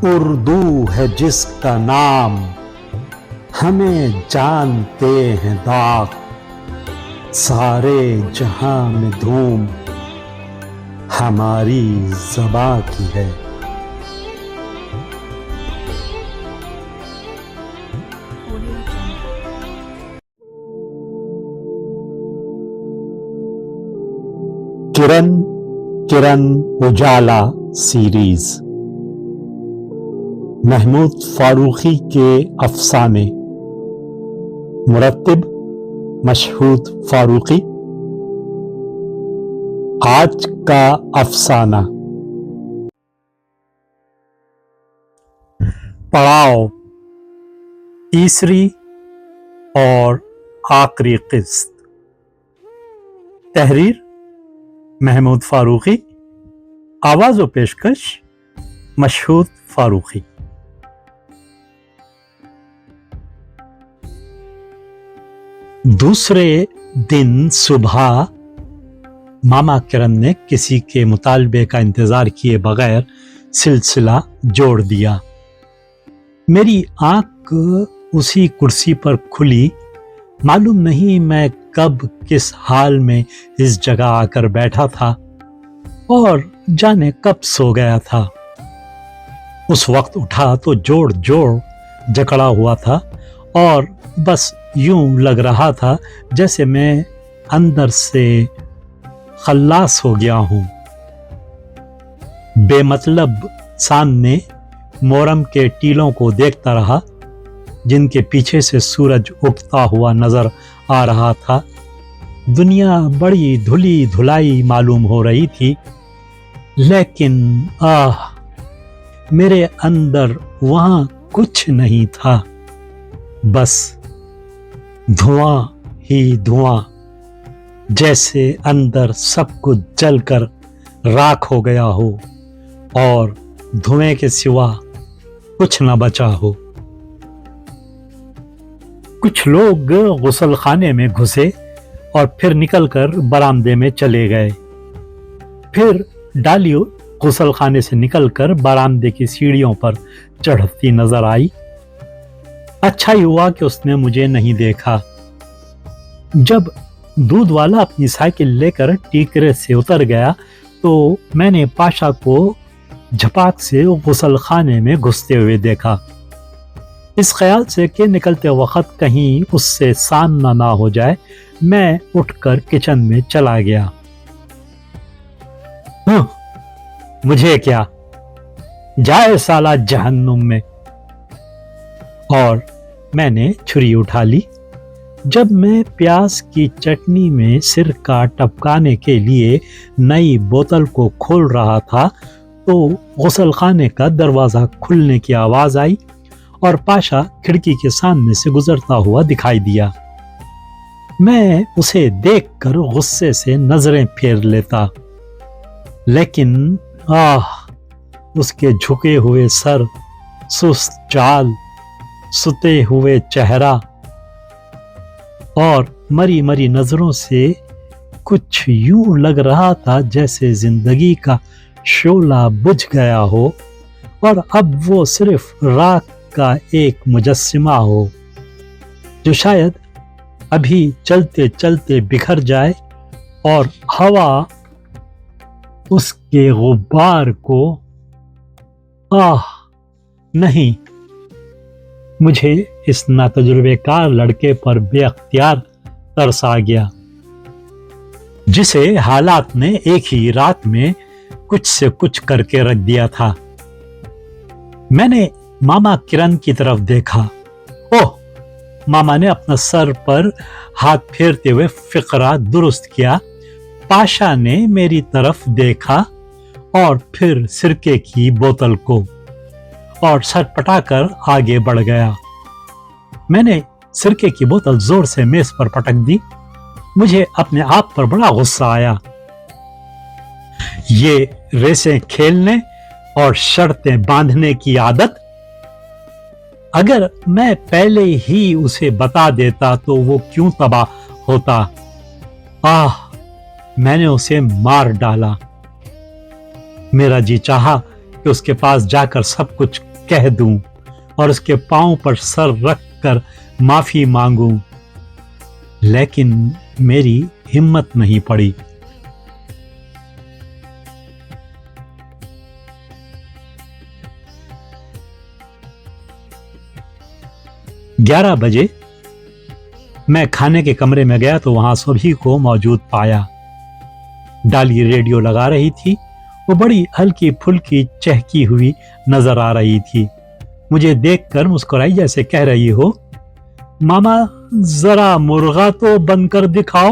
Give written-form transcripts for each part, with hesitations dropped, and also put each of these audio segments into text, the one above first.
اردو ہے جس کا نام، ہمیں جانتے ہیں داغ، سارے جہاں میں دھوم ہماری زباں کی ہے۔ کرن اجالا سیریز، محمود فاروقی کے افسانے، مرتب مشہود فاروقی۔ آج کا افسانہ، پڑاؤ، تیسری اور آخری قسط۔ تحریر محمود فاروقی، آواز و پیشکش مشہود فاروقی۔ دوسرے دن صبح ماما کرن نے کسی کے مطالبے کا انتظار کیے بغیر سلسلہ جوڑ دیا۔ میری آنکھ اسی کرسی پر کھلی، معلوم نہیں میں کب کس حال میں اس جگہ آ کر بیٹھا تھا اور جانے کب سو گیا تھا۔ اس وقت اٹھا تو جوڑ جکڑا ہوا تھا اور بس یوں لگ رہا تھا جیسے میں اندر سے خلاص ہو گیا ہوں۔ بے مطلب سامنے مورم کے ٹیلوں کو دیکھتا رہا جن کے پیچھے سے سورج اٹھتا ہوا نظر آ رہا تھا۔ دنیا بڑی دھلی دھلائی معلوم ہو رہی تھی، لیکن میرے اندر وہاں کچھ نہیں تھا، بس دھواں ہی دھواں، جیسے اندر سب کچھ جل کر راکھ ہو گیا ہو اور دھویں کے سوا کچھ نہ بچا ہو۔ کچھ لوگ غسل خانے میں گھسے اور پھر نکل کر برآمدے میں چلے گئے۔ پھر ڈالی غسل خانے سے نکل کر برآمدے کی سیڑھیوں پر چڑھتی نظر آئی۔ اچھا ہی ہوا کہ اس نے مجھے نہیں دیکھا۔ جب دودھ والا اپنی سائیکل لے کر ٹیکرے سے اتر گیا تو میں نے پاشا کو جھپاک سے غسل خانے میں گھستے ہوئے دیکھا، اس خیال سے کہ نکلتے وقت کہیں اس سے سامنا نہ ہو جائے۔ میں اٹھ کر کچن میں چلا گیا۔ مجھے کیا، جائے سالہ جہنم میں، اور میں نے چھری اٹھا لی۔ جب میں پیاز کی چٹنی میں سرکہ ٹپکانے کے لیے نئی بوتل کو کھول رہا تھا تو غسل خانے کا دروازہ کھلنے کی آواز آئی اور پاشا کھڑکی کے سامنے سے گزرتا ہوا دکھائی دیا۔ میں اسے دیکھ کر غصے سے نظریں پھیر لیتا، لیکن اس کے جھکے ہوئے سر، سست چال، ستے ہوئے چہرہ اور مری مری نظروں سے کچھ یوں لگ رہا تھا جیسے زندگی کا شعلہ بجھ گیا ہو اور اب وہ صرف راکھ کا ایک مجسمہ ہو جو شاید ابھی چلتے چلتے بکھر جائے اور ہوا اس کے غبار کو نہیں۔ مجھے اس ناتجربے کار لڑکے پر بے اختیار ترس آ گیا جسے حالات نے ایک ہی رات میں کچھ سے کچھ کر کے رکھ دیا تھا۔ میں نے ماما کرن کی طرف دیکھا۔ ماما نے اپنا سر پر ہاتھ پھیرتے ہوئے فقرہ درست کیا۔ پاشا نے میری طرف دیکھا اور پھر سرکے کی بوتل کو، اور سر پٹا کر آگے بڑھ گیا۔ میں نے سرکے کی بوتل زور سے میز پر پٹک دی۔ مجھے اپنے آپ پر بڑا غصہ آیا۔ یہ ریسیں کھیلنے اور شرطیں باندھنے کی عادت، اگر میں پہلے ہی اسے بتا دیتا تو وہ کیوں تباہ ہوتا۔ میں نے اسے مار ڈالا۔ میرا جی چاہا کہ اس کے پاس جا کر سب کچھ کہہ دوں اور اس کے پاؤں پر سر رکھ کر معافی مانگوں، لیکن میری ہمت نہیں پڑی۔ 11 بجے میں کھانے کے کمرے میں گیا تو وہاں سبھی کو موجود پایا۔ ڈالی ریڈیو لگا رہی تھی، وہ بڑی ہلکی پھلکی چہکی ہوئی نظر آ رہی تھی۔ مجھے دیکھ کر مسکرائی جیسے کہہ رہی ہو، ماما ذرا مرغا تو بن کر دکھاؤ۔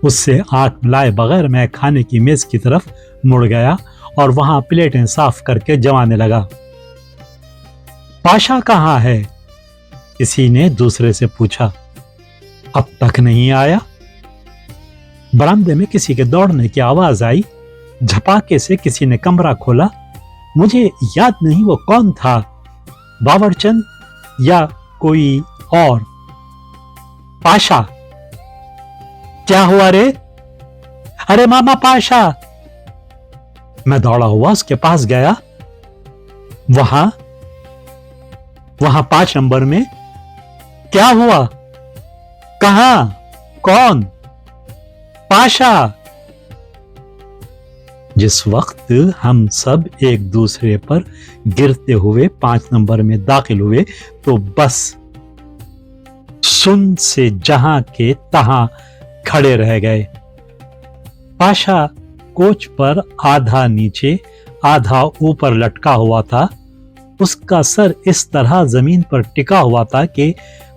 اس سے آنکھ ملائے بغیر میں کھانے کی میز کی طرف مڑ گیا اور وہاں پلیٹیں صاف کر کے جمانے لگا۔ پاشا کہاں ہے؟ کسی نے دوسرے سے پوچھا۔ اب تک نہیں آیا۔ برآمدے میں کسی کے دوڑنے کی آواز آئی۔ جھپاکے سے کسی نے کمرہ کھولا۔ مجھے یاد نہیں وہ کون تھا، باورچند یا کوئی اور۔ پاشا، کیا ہوا رے؟ ارے ماما پاشا۔ میں دوڑا ہوا اس کے پاس گیا۔ وہاں 5 نمبر میں۔ کیا ہوا؟ کہاں؟ کون؟ پاشا۔ جس وقت ہم سب ایک دوسرے پر گرتے ہوئے 5 نمبر میں داخل ہوئے تو بس سن سے جہاں کے تہاں کھڑے رہ گئے۔ پاشا کوچ پر آدھا نیچے آدھا اوپر لٹکا ہوا تھا۔ اس کا سر اس طرح زمین پر ٹکا ہوا تھا کہ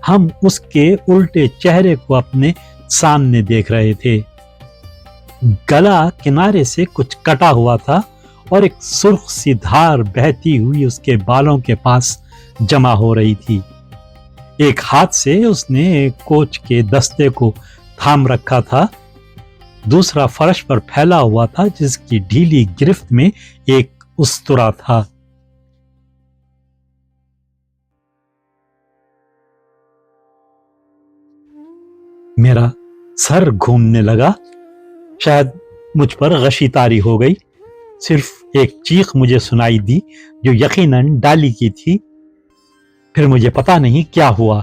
ہم اس کے الٹے چہرے کو اپنے سامنے دیکھ رہے تھے۔ گلا کنارے سے کچھ کٹا ہوا تھا اور ایک سرخ سی دھار بہتی ہوئی اس کے بالوں کے پاس جمع ہو رہی تھی۔ ایک ہاتھ سے اس نے کوچ کے دستے کو تھام رکھا تھا، دوسرا فرش پر پھیلا ہوا تھا جس کی ڈھیلی گرفت میں ایک استرا تھا۔ میرا سر گھومنے لگا، شاید مجھ پر غشی طاری ہو گئی۔ صرف ایک چیخ مجھے سنائی دی جو یقیناً ڈالی کی تھی۔ پھر مجھے پتا نہیں کیا ہوا۔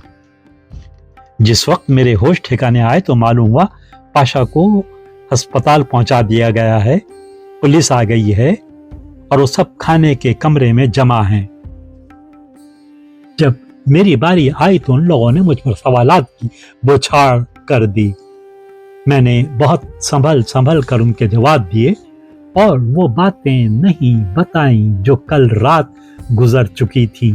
جس وقت میرے ہوش ٹھکانے آئے تو معلوم ہوا پاشا کو ہسپتال پہنچا دیا گیا ہے، پولیس آ گئی ہے اور وہ سب کھانے کے کمرے میں جمع ہیں۔ جب میری باری آئی تو ان لوگوں نے مجھ پر سوالات کی بوچھاڑ کر دی۔ میں نے بہت سنبھل کر ان کے جواب دیے اور وہ باتیں نہیں بتائیں جو کل رات گزر چکی تھی۔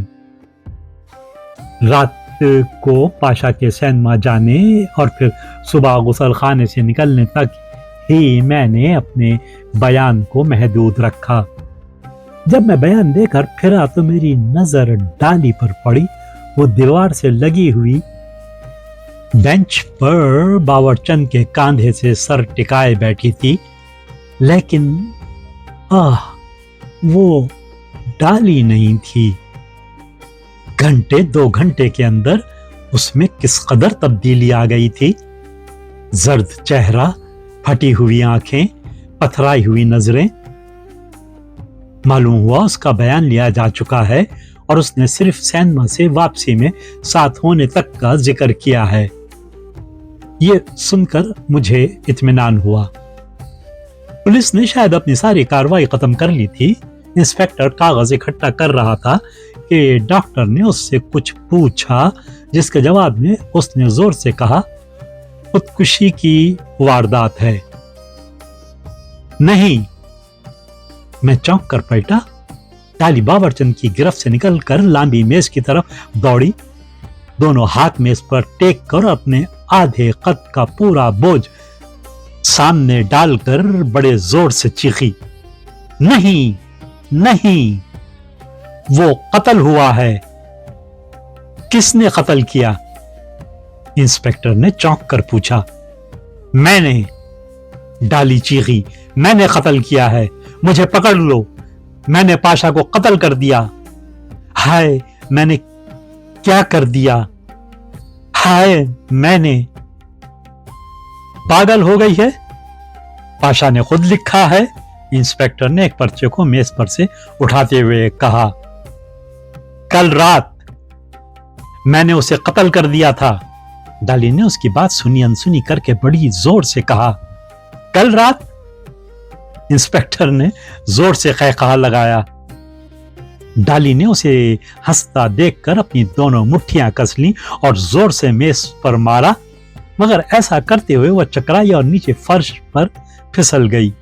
رات کو پاشا کے سینما جانے اور پھر صبح غسل خانے سے نکلنے تک ہی میں نے اپنے بیان کو محدود رکھا۔ جب میں بیان دے کر پھرا تو میری نظر ڈالی پر پڑی۔ وہ دیوار سے لگی ہوئی بینچ پر باورچند کے کاندھے سے سر ٹکائے بیٹھی تھی، لیکن وہ ڈالی نہیں تھی۔ گھنٹے 2 گھنٹے کے اندر اس میں کس قدر تبدیلی آ گئی تھی۔ زرد چہرہ، پھٹی ہوئی آنکھیں، پتھرائی ہوئی نظریں۔ معلوم ہوا اس کا بیان لیا جا چکا ہے اور اس نے صرف سینما سے واپسی میں ساتھ ہونے تک کا ذکر کیا ہے۔ یہ سن کر مجھے اطمینان ہوا۔ پولیس نے شاید اپنی ساری کارروائی ختم کر لی تھی۔ انسپکٹر کاغذ اکٹھا کر رہا تھا کہ ڈاکٹر نے اس سے کچھ پوچھا، جس کے جواب میں اس نے زور سے کہا، خودکشی کی واردات ہے۔ نہیں۔ میں چونک کر پلٹا۔ ڈالی باورچند کی گرفت سے نکل کر لامبی میز کی طرف دوڑی، دونوں ہاتھ میز پر ٹیک کر اپنے آدھے قد کا پورا بوجھ سامنے ڈال کر بڑے زور سے چیخی، نہیں نہیں، وہ قتل ہوا ہے۔ کس نے قتل کیا؟ انسپکٹر نے چونک کر پوچھا۔ میں نے، ڈالی چیخی، میں نے قتل کیا ہے، مجھے پکڑ لو، میں نے پاشا کو قتل کر دیا۔ ہائے، میں نے کیا کر دیا؟ ہائے، میں نے۔ پاگل ہو گئی ہے؟ پاشا نے خود لکھا ہے، انسپکٹر نے ایک پرچے کو میز پر سے اٹھاتے ہوئے کہا۔ कल रात मैंने उसे कत्ल कर दिया था। डाली ने उसकी बात सुनी अनसुनी करके बड़ी जोर से कहा। कल रात? इंस्पेक्टर ने जोर से क़हक़हा लगाया। डाली ने उसे हंसता देखकर अपनी दोनों मुट्ठियां कस लीं और जोर से मेज पर मारा, मगर ऐसा करते हुए वह चकराई और नीचे फर्श पर फिसल गई।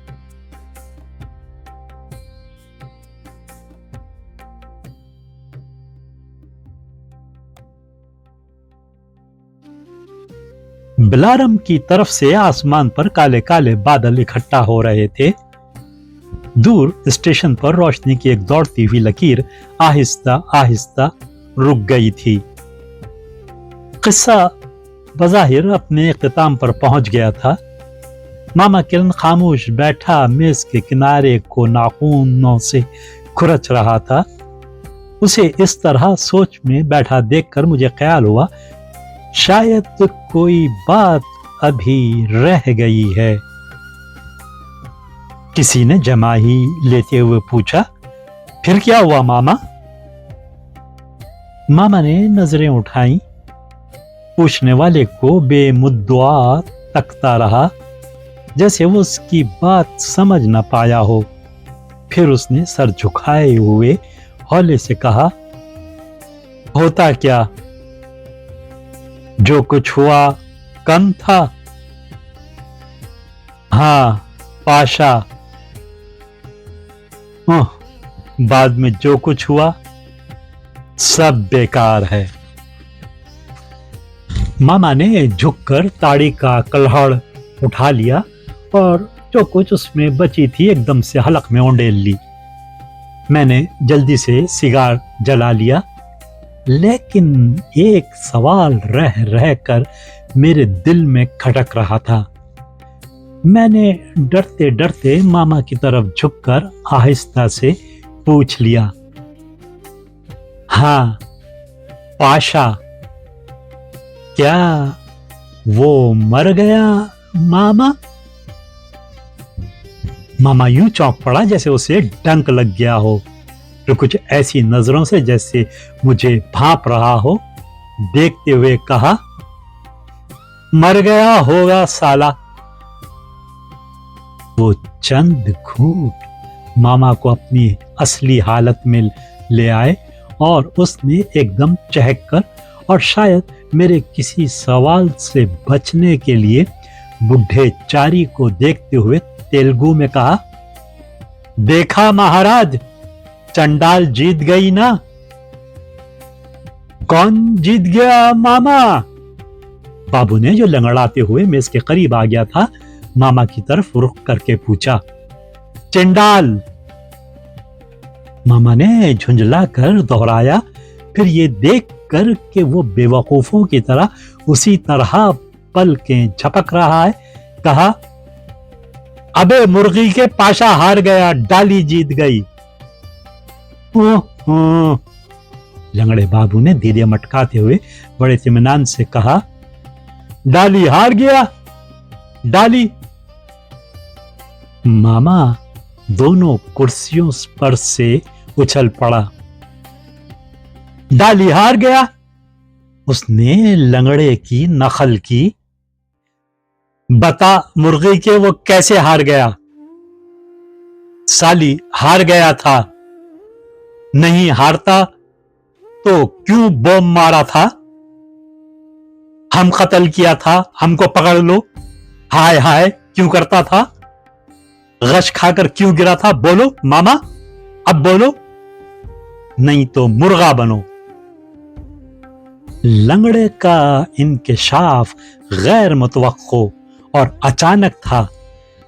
बिलारम की तरफ से आसमान पर काले काले बादल इकट्ठा हो रहे थे। दूर स्टेशन पर रोशनी की एक दौड़ती हुई लकीर आहिस्ता आहिस्ता रुक गई थी। किस्सा बज़ाहिर अपने इख्तिताम पर पहुंच गया था। मामा किरण खामोश बैठा मेज के किनारे को नाखूनों से खुरच रहा था। उसे इस तरह सोच में बैठा देखकर मुझे ख्याल हुआ शायद कोई बात अभी रह गई है। किसी ने जमाही लेते हुए पूछा, फिर क्या हुआ मामा? मामा ने नजरें उठाई। पूछने वाले को बेमुद्दआ तकता रहा, जैसे वो उसकी बात समझ न पाया हो। फिर उसने सर झुकाए हुए हौले से कहा, होता क्या? जो कुछ हुआ कम था। हाँ, पाशा। बाद में जो कुछ हुआ सब बेकार है। मामा ने झुककर ताड़ी का कल्हड़ उठा लिया और जो कुछ उसमें बची थी एकदम से हलक में उंडेल ली। मैंने जल्दी से सिगार जला लिया, लेकिन एक सवाल रह रहकर मेरे दिल में खटक रहा था। मैंने डरते डरते मामा की तरफ झुककर आहिस्ता से पूछ लिया, हाँ पाशा, क्या वो मर गया मामा? मामा यूं चौंक पड़ा जैसे उसे डंक लग गया हो, तो कुछ ऐसी नजरों से जैसे मुझे भांप रहा हो, देखते हुए कहा, मर गया होगा साला। वो चंद घूंट मामा को अपनी असली हालत में ले आए और उसने एकदम चहक कर और शायद मेरे किसी सवाल से बचने के लिए बुढ़े चारी को देखते हुए तेलुगु में कहा, देखा महाराज, चंडाल जीत गई ना? कौन जीत गया मामा? बाबू ने, जो लंगड़ाते हुए मेज के करीब आ गया था, मामा की तरफ रुख करके पूछा। चंडाल, मामा ने झुंझला कर दोहराया। फिर ये देख कर कि वो बेवकूफों की तरह उसी तरह पलकें झपक रहा है, कहा, अबे मुर्गी के पाशा हार गया, डाली जीत गई। लंगड़े बाबू ने धीरे मटकाते हुए बड़े इत्मीनान से कहा, डाली हार गया? डाली? मामा दोनों कुर्सियों पर से उछल पड़ा। डाली हार गया? उसने लंगड़े की नकल की। बता मुर्गी के वो कैसे हार गया? साली हार गया था। नहीं हारता तो क्यों बम मारा था? हम कत्ल किया था, हमको पकड़ लो। हाय हाय क्यों करता था? गश खाकर क्यों गिरा था? बोलो मामा, अब बोलो, नहीं तो मुर्गा बनो। लंगड़े का इंकशाफ गैर मुतवक्को और अचानक था,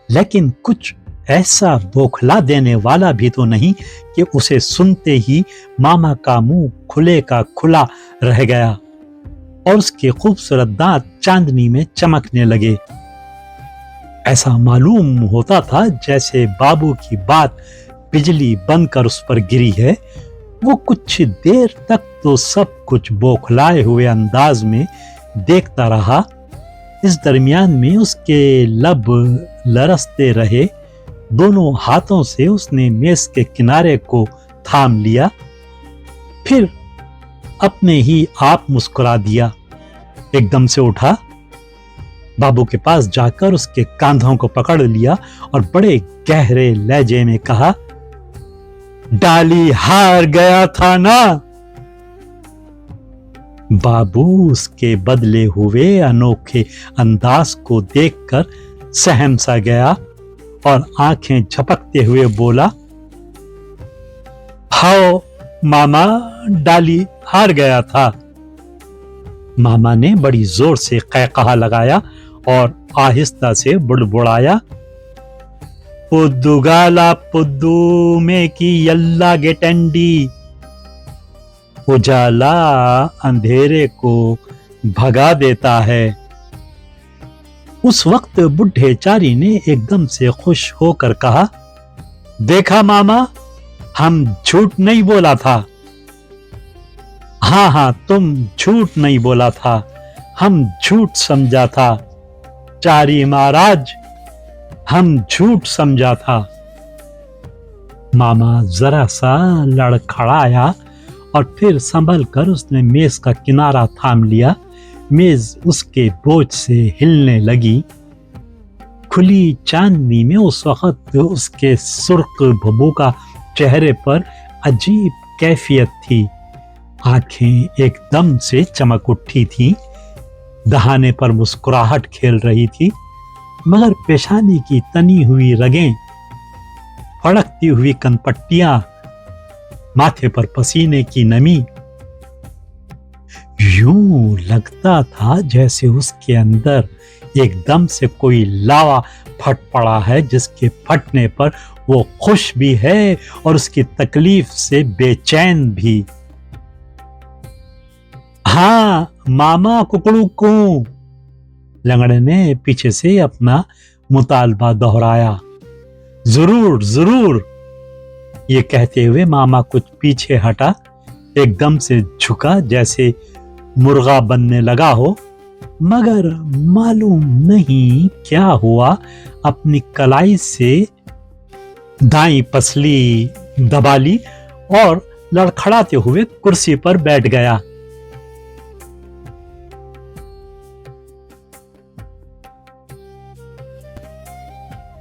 लेकिन कुछ ऐसा बौखला देने वाला भी तो नहीं कि उसे सुनते ही मामा का मुंह खुले का खुला रह गया और उसके खूबसूरत दांत चांदनी में चमकने लगे। ऐसा मालूम होता था जैसे बाबू की बात बिजली बनकर उस पर गिरी है। वो कुछ देर तक तो सब कुछ बौखलाए हुए अंदाज में देखता रहा। इस दरमियान में उसके लब लरसते रहे। दोनों हाथों से उसने मेज के किनारे को थाम लिया, फिर अपने ही आप मुस्कुरा दिया। एकदम से उठा, बाबू के पास जाकर उसके कांधों को पकड़ लिया और बड़े गहरे लहजे में कहा, डाली हार गया था ना। बाबू उसके बदले हुए अनोखे अंदाज को देखकर सहम सा गया और आंखें झपकते हुए बोला, हाओ मामा, डाली हार गया था। मामा ने बड़ी जोर से क़हक़हा लगाया और आहिस्ता से बुड़बुड़ाया, पुद्दुगाला पुद्दू में की यल्ला गेटंडी, उजाला अंधेरे को भगा देता है। उस वक्त बुढ़े चारी ने एकदम से खुश होकर कहा, देखा मामा, हम झूठ नहीं बोला था। हाँ, तुम झूठ नहीं बोला था, हम झूठ समझा था। चारी महाराज, हम झूठ समझा था। मामा जरा सा लड़खड़ाया और फिर संभल कर उसने मेज का किनारा थाम लिया। मेज उसके बोझ से हिलने लगी। खुली चांदनी में उस वक्त उसके सुर्ख भभूका चेहरे पर अजीब कैफियत थी। आंखें एकदम से चमक उठी थी, दहाने पर मुस्कुराहट खेल रही थी, मगर पेशानी की तनी हुई रगें, फड़कती हुई कनपट्टियां, माथे पर पसीने की नमी, यूं लगता था जैसे उसके अंदर एकदम से कोई लावा फट पड़ा है, जिसके फटने पर वो खुश भी है और उसकी तकलीफ से बेचैन भी। हाँ मामा कुकड़ू को, लंगड़े ने पीछे से अपना मुतालबा दोहराया। जरूर जरूर, ये कहते हुए मामा कुछ पीछे हटा, एकदम से झुका जैसे मुर्गा बनने लगा हो, मगर मालूम नहीं क्या हुआ, अपनी कलाई से दाईं पसली दबा ली और लड़खड़ाते हुए कुर्सी पर बैठ गया।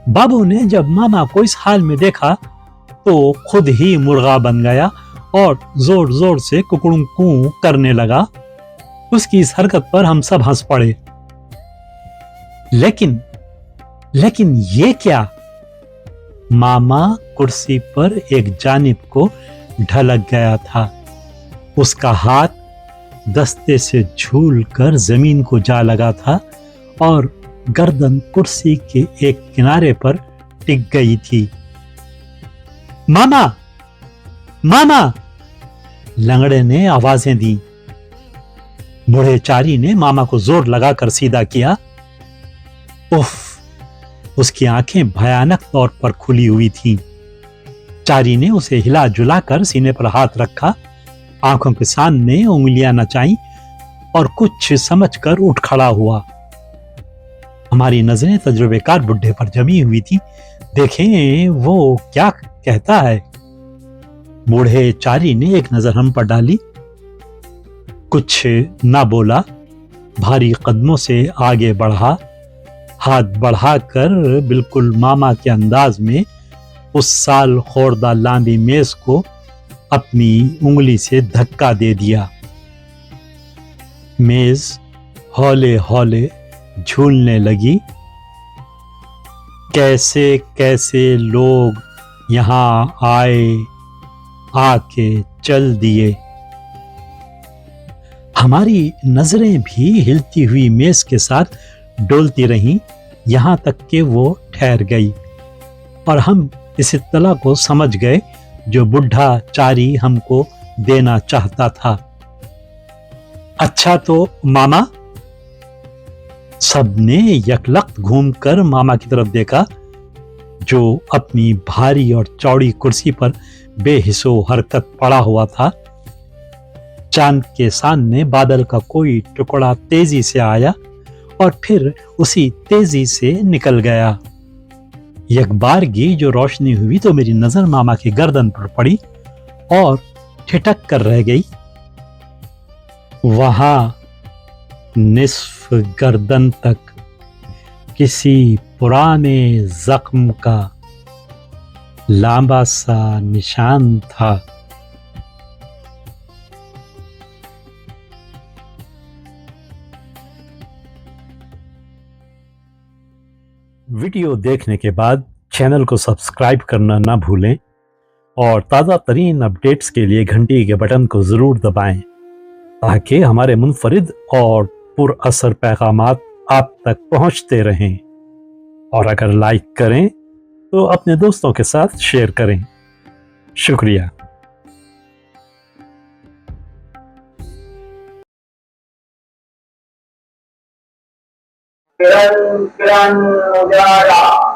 बाबू ने जब मामा को इस हाल में देखा तो खुद ही मुर्गा बन गया और जोर जोर से कुकड़ू कू करने लगा। उसकी इस हरकत पर हम सब हंस पड़े। लेकिन ये क्या? मामा कुर्सी पर एक जानिब को ढलक गया था। उसका हाथ दस्ते से झूल कर जमीन को जा लगा था और गर्दन कुर्सी के एक किनारे पर टिक गई थी। मामा, मामा, लंगड़े ने आवाजें दी। बूढ़े चारी ने मामा को जोर लगाकर सीधा किया। उफ, उसकी आंखें भयानक तौर पर खुली हुई थीं। चारी ने उसे हिला जुलाकर सीने पर हाथ रखा, आंखों के सामने उंगलियां नचाई और कुछ समझकर उठ खड़ा हुआ। हमारी नजरें तजुर्बेकार बुढ़े पर जमी हुई थी। देखें वो क्या कहता है। बूढ़े चारी ने एक नजर हम पर डाली, कुछ ना बोला, भारी कदमों से आगे बढ़ा, हाथ बढ़ाकर बिल्कुल मामा के अंदाज में उस साल खोरदा लांबी मेज को अपनी उंगली से धक्का दे दिया। मेज हौले हौले झूलने लगी। कैसे कैसे लोग यहां आए, आके चल दिए। हमारी नजरें भी हिलती हुई मेज के साथ डोलती रहीं, यहां तक कि वो ठहर गई और हम इस इत्तला को समझ गए जो बुढ़ा चारी हमको देना चाहता था। अच्छा तो मामा? सबने यकलख्त घूमकर मामा की तरफ देखा, जो अपनी भारी और चौड़ी कुर्सी पर बेहिस्सो हरकत पड़ा हुआ था। चांद के सामने बादल का कोई टुकड़ा तेजी से आया और फिर उसी तेजी से निकल गया। यकबारगी जो रोशनी हुई तो मेरी नजर मामा की गर्दन पर पड़ी और ठिठक कर रह गई। वहां निस्फ गर्दन तक किसी पुराने जख्म का लंबा सा निशान था। वीडियो देखने के बाद चैनल को सब्सक्राइब करना ना भूलें और ताज़ा तरीन अपडेट्स के लिए घंटी के बटन को ज़रूर दबाएं ताकि हमारे मुनफरिद और पुरअसर पैगामात आप तक पहुंचते रहें। और अगर लाइक करें तो अपने दोस्तों के साथ शेयर करें। शुक्रिया। किरण किरण उजाला।